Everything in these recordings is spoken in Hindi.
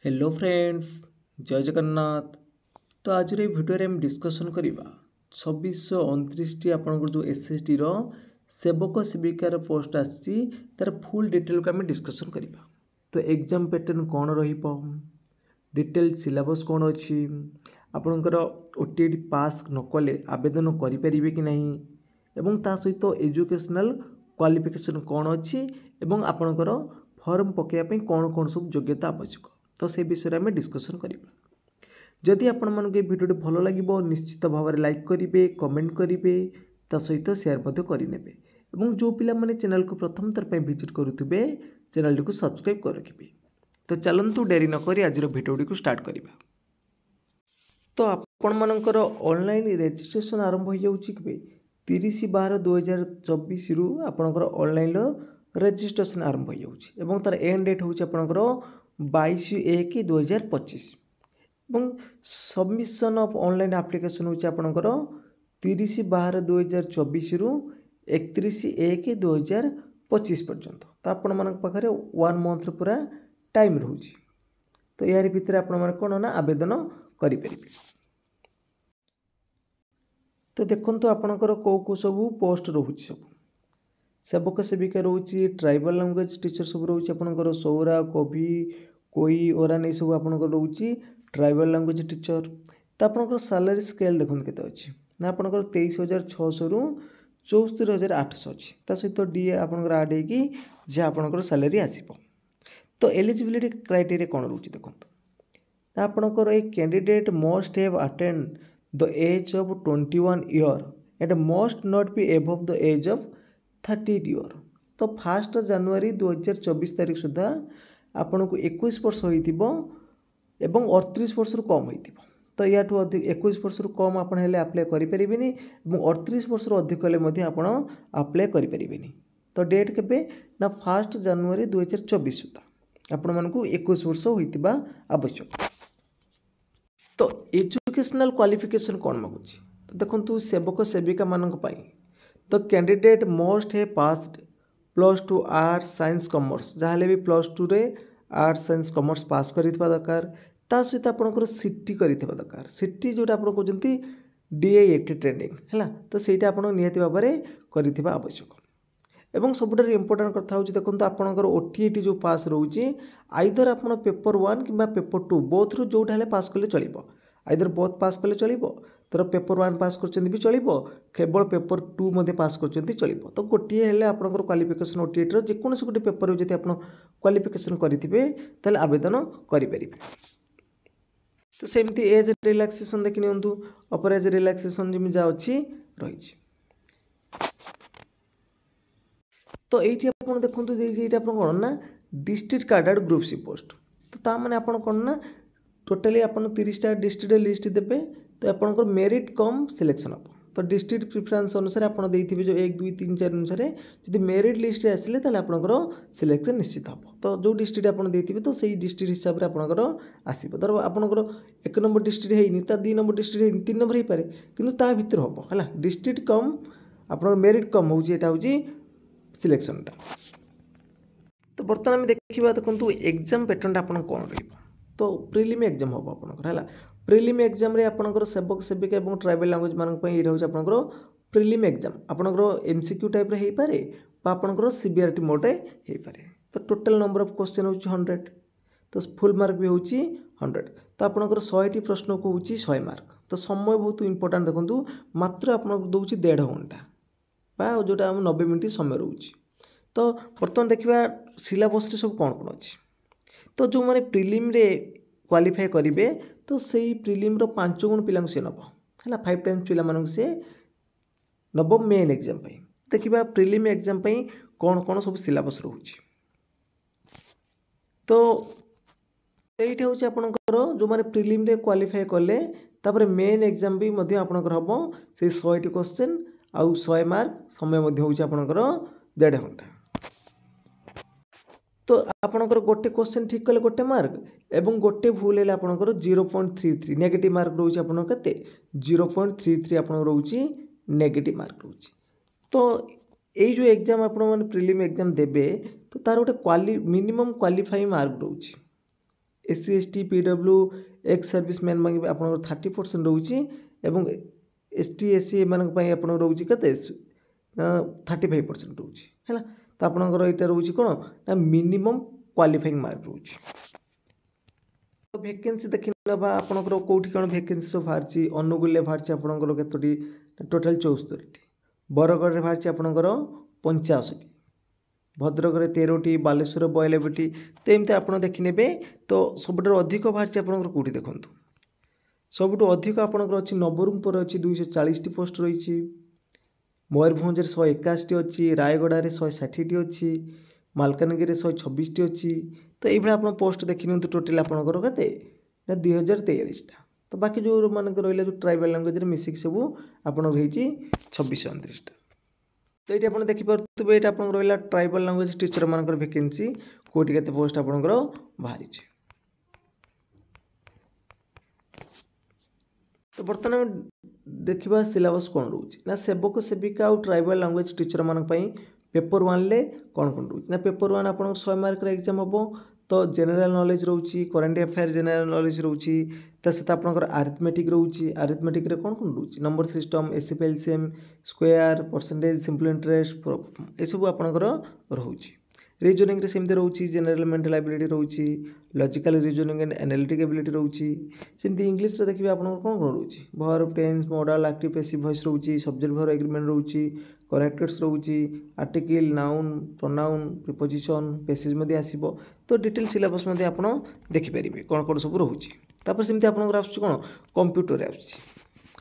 हेलो फ्रेंड्स, जय जगन्नाथ। तो आज भिडियो में डिस्कसन करवा 2629 टी आपंकर जो एसएसटी रो सेवक सेविकार पोस्ट आसी तार फुल डिटेल को आम डिस्कसन करवा। तो एग्जाम पैटर्न कौन रहिबो, डिटेल सिलेबस कौन अच्छी, आपणकर ओटीटी पास नकले आवेदन करें कि नहीं, एवं ता सहित एजुकेशनल क्वालिफिकेशन कौन अच्छी एवं आपणकर फॉर्म पकाइवाई कौन कौन सब योग्यता आवश्यक, तो से विषय में डिस्कसन करवा। जदि आपण मानक ये भिडियो भल लगे निश्चित भाव में लाइक करेंगे, कमेंट करेंगे, ता सहित शेयर करेंगे और जो पिला माने चैनल को प्रथम थर पर विजिट करुवे चैनल को सब्सक्राइब कर रखिए। तो चलतु डेरी नक आज भिडियो को स्टार्ट करवा। तो आपण मानकर ऑनलाइन रजिस्ट्रेशन आरंभ हो जाऊँगी के 30/12/2024 रु आपणकर ऑनलाइन रजिस्ट्रेशन आरंभ हो जाऊँगी तार एंड डेट हूँ आपणकर 22/1/2025 और सबमिशन ऑफ ऑनलाइन एप्लिकेशन हूँ आपणकर 30/12/2024 रु 31/1/2025 पर्यंत। तो आपण मान पाखे 1 मंथ पूरा टाइम रोचे। तो यार भितर आपण कौन ना आवेदन करें। तो देखो आपणकर कौ सब पोस्ट रोचे, सब सेवक सेविका रोचे, ट्राइबल लैंग्वेज टीचर सब रोचे आपणकर सौरा कवि कोई ओरान ये सब आपणकर रोचे ट्राइबल लैंग्वेज टीचर। तो आपणकर सैलरी स्केल देखो केते अच्छी ना आपणकर 23,600 रु 74,800 अच्छी, ता सहित डीए आपणकर ऐड होगी जहाँ आपणकर सैलरी आसीबो। तो एलिजिबिलिटी क्राइटेरिया कौन रोचे देखो, आपणकर a candidate must have attend the age of 21 year and must not be above the age of 30 year. तो 1 जनवरी 2024 तारीख सुधा आपन को 21 वर्ष होइतिबो एवं 38 वर्ष रु कम होइतिबो। तो या अधिक 21 वर्ष रु कम आपन हेले अप्लाई करि परिबेनी एवं 38 वर्ष रु अधिक हेले मध्ये आपन अप्लाई करि परिबेनी। तो डेट केबे ना 1 जनवरी 2024 सुधा आपण मन को 21 वर्ष होइतिबा आवश्यक। तो एजुकेशनल क्वालिफिकेशन कौन मागुची, तो देखो सेवक सेविका मानक पाई तो कैंडिडेट मस्ट है पास्ड +2 आर्ट्स साइंस कॉमर्स, जहाँ भी +2 रे आर्ट्स साइंस कॉमर्स पास करिथिबा दरकार, ता सहित आपनकर सीटी करिथिबा दरकार। सीटी जोटा आपण कहउचंती DIET ट्रेनिंग हैला, तो सेटा आपण नियति भाबरे करिथिबा आवश्यक। एवं सबुठार इंपोर्टेंट कथा होची देखो आपनकर OTET जो पास रोची आइदर आपण पेपर 1 कि पेपर 2 बोथ रु जोटा हेले पास कले चलिबो, आइदर बोथ पास कले चलिबो, तर पेपर 1 पास करचंदी भी चलिबो, केवल पेपर 2 मध्ये पास करचंदी चलिबो। तो गोटे हेले आपनकर क्वालिफिकेशन OTET रो जेकोनस गोटे पेपर जति आपण क्वालिफिकेशन करिथिबे ताले आवेदन करि परिबे। तो सेमती एज रिलैक्सेशन देखि नियंतु, अपर एज रिलैक्सेशन जिमि जा अछि रहिछि। तो ये आपन देखंतु जे आपन कोन ना district cadre group C post, तो ता माने आपन कोन ना टोटली आपन 30 टा डिस्ट्रिक्ट लिस्ट देबे, तो आपनकर मेरिट कम सिलेक्शन हो। तो डिस्ट्रिक्ट प्रिफरेंस अनुसार आपन देइथिबे जो 1 2 3 4 अनुसार जदि मेरिट लिस्ट आसिले ताले आपनकर सिलेक्शन निश्चित हो। तो जो डिस्ट्रिक्ट आपन देइथिबे तो सेही डिस्ट्रिक्ट हिसाब रे आपनकर आसीबो। धर आपनकर 1 नंबर डिस्ट्रिक्ट हेइनी ता 2 नंबर डिस्ट्रिक्ट हेइनी 3 नंबर हे पारे, किंतु ता भीतर हो हला डिस्ट्रिक्ट कम आपन मेरिट कम होउची, एटा होउची सिलेक्शन टा। तो बर्तमान आम देखा देखो एग्जाम पैटर्न आपन कौन रहिबो। तो प्रिलिम एग्जाम हम आपनकर हैला, प्रिलिम एग्जाम रे आपनकर सेवक सेविका एवं ट्राइबल लैंग्वेज मानक पई एटा होची आपनकर प्रिलिम एग्जाम। आपनकर MCQ टाइप रे हेइ पारे बा आपनकर सीबीआरटी मोड रे हेइ पारे। तो टोटल नंबर ऑफ क्वेश्चन होची 100, तो फुल मार्क भी होची 100। तो आपनकर 100 टी प्रश्न को होची 100 मार्क। तो समय बहुत इंपोर्टेंट देखंतु, मात्र आपनकर दोची 1.5 घंटा बा जोटा 90 मिनिट समय रोची। तो बर्तमान देखा सिलेबस सब कौन कौन अच्छी। तो जो मैंने प्रिलिम रे क्वालिफाई करेंगे तो सही प्रिलिम रो 5 गुण पिला सी नब है 5 टाइम्स पिला मानक से नब मेन एग्जाम पे। देखा प्रिलिम एग्जाम पे कौन कौन सब सिलेबस रोची। तो यही हूँ आपंकर जो मैंने प्रिलिम रे क्वालिफाई कले तापर मेन एग्जाम भी आपंकर हम से 100 टी क्वेश्चन आउ 100 मार्क, समय हूँ आपंकर 1.5 घंटा। तो आपनकर गोटे क्वेश्चन ठीक कले गोटे मार्क एवं गोटे भूल है आपनकर 0.33 नेगेटिव मार्क रोचे आपन कते 0.33 आपन रोची नेगेटिव मार्क रोची। तो यही जो एग्जाम आपण माने प्रिलिम एग्जाम देबे तो तार गोटे मिनिमम क्वालिफाई मार्क रोची। SC ST PW ex serviceman मांगे आपन 30% रोचे एवं ST SC मान आपन रोचे कते 35% रोचे है तो आपनकर यहाँ रोचे कौन ना मिनिमम क्वालिफाइंग मार्क रोचे। तो वैकेंसी देखी ना आपनकर कौटी कौन वैकेंसी सब बाहरी अनुगुल बाहरी आपनकर केतोटी टोटाल 74 बरगढ़ में बाहरी आपनकर 85 भद्रक में 13टी बालेश्वर 92टी तो एमती आप देखने तो सब अधिक बाहरी आपनकर कौटी देखूँ सबुठ अधिक आपनकर अच्छी नवरंगपुर अच्छी 240 पोस्ट रही मयूरभंज 181 अच्छी रायगड़ा 160 अच्छी मालकानगिरी 126 अच्छी तो ये आप पोस्ट देखी टोटाल आपनकर केते 2043 तो बाकी जो मानक रहा जो ट्राइबल लैंग्वेज मिसिक सब आप 2629 तो ये आप देखिपे ये आप रहा ट्राइबल लैंग्वेज टीचर मान वैकेंसी कोटी के पोस्ट आपंकर बाहरी। तो बर्तमान देखा सिलेबस कौन रोचे ना सेवक सेविका और ट्राइबल लैंग्वेज टीचर मान पेपर 1 ले कौन कौन रोचे ना पेपर 1 आप 100 मार्क एग्जाम हम तो जनरल नॉलेज रोची करंट अफेयर जनरल नॉलेज रोची सहित आपंकर आरिथमेटिक रोची आरिथमेटिक कौन कौन रोची number system SCP LCM square percentage simple interest ये सब आपंकर रोची रिजनिंग सेमती रोची जनरल मेंटल एबिलिटी रोची logical reasoning and analytic ability रोची सेमती इंग्लिश देखिए आप कौन कौन रोची verb tense modal active passive voice रोची सब्जेक्ट वर्ब एग्रीमेंट रोची कनेक्टेड्स रोची article noun pronoun preposition passage मध्य आसीबो तो डिटेल सिलेबस मध्य आप देखिपारे कौन कौन सब रोची तापर सेमती आपनकर आसुची कौन कंप्यूटर आसुची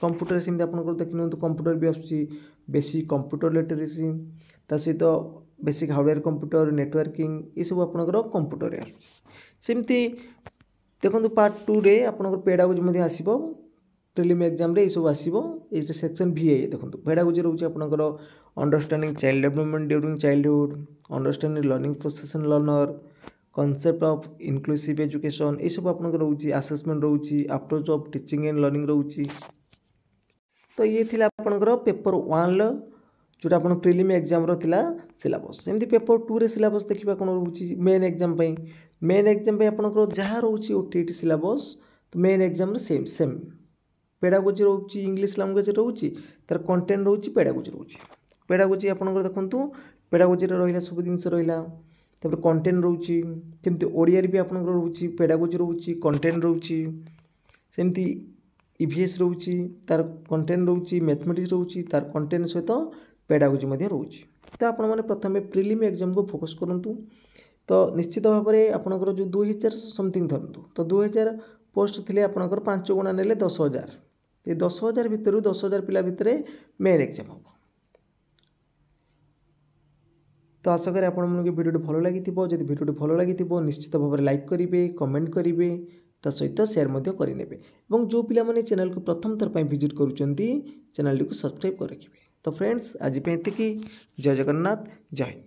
कंप्यूटर सेमती आपनकर देखि कंप्यूटर भी आसुची बेसिक कंप्यूटर लिटरेसी ता सहित बेसिक हार्डवेयर कंप्यूटर नेटवर्किंग ये सब आपनकर कंप्यूटर सेमती देखो पार्ट 2 रे आपनकर पेडागोजी मध्य आसीबो प्रिलिम एग्जाम रे ये सब आसीबो ये सेक्शन VA देखो पेडागोजी रोचे आपनकर understanding child development during childhood understanding learning process and learner concept of inclusive education ये सब आपनकर रोची असेसमेंट रोची approach of teaching and learning रोची। तो ये थिला आपनकर पेपर 1 जोटा आप प्रिलिम एग्जाम थिला सिलेबस सेमती पेपर 2 रे सिलेबस देखा कौन रोची मेन एग्जाम आपनकर जहाँ रोची OTT सिलेबस तो main exam same same pedagogy रोची इंग्लिश लैंग्वेज रोची तार कंटेंट रोची पेडागोजी आपनकर देखंतु पेडागोजी रे रहिला सब जिनस रहिला तापर कंटेंट रोची सेमती ओडिया रे भी आपनकर रोची पेडागोजी रोची कंटेंट रोची सेमती EVS रोची तार कंटेंट रोची मैथमेटिक्स रोची तार कंटेंट सहित पेडागोजी मध्य रोची तो आपण माने प्रथमे प्रिलिम एग्जाम को फोकस करंतु तो निश्चित भाव में आपनकर जो 2000 समथिंग धरतु तो 2000 पोस्ट थिले आपनकर 5 गुणा नेले 10,000 ये 10,000 भितर 10,000 पिला भितर मेन एग्जाम हम तो आशा करें आपण मन वीडियो भल लगी जब वीडियो भल लगी निश्चित भाव में लाइक करेंगे कमेंट करेंगे ता सहित शेयर मध्य करेंगे और जो पिला माने चैनल को प्रथम थर पर विजिट करुँच चैनल को सब्सक्राइब कर रखिए। तो फ्रेंड्स आज पे जय जगन्नाथ जय हिंद।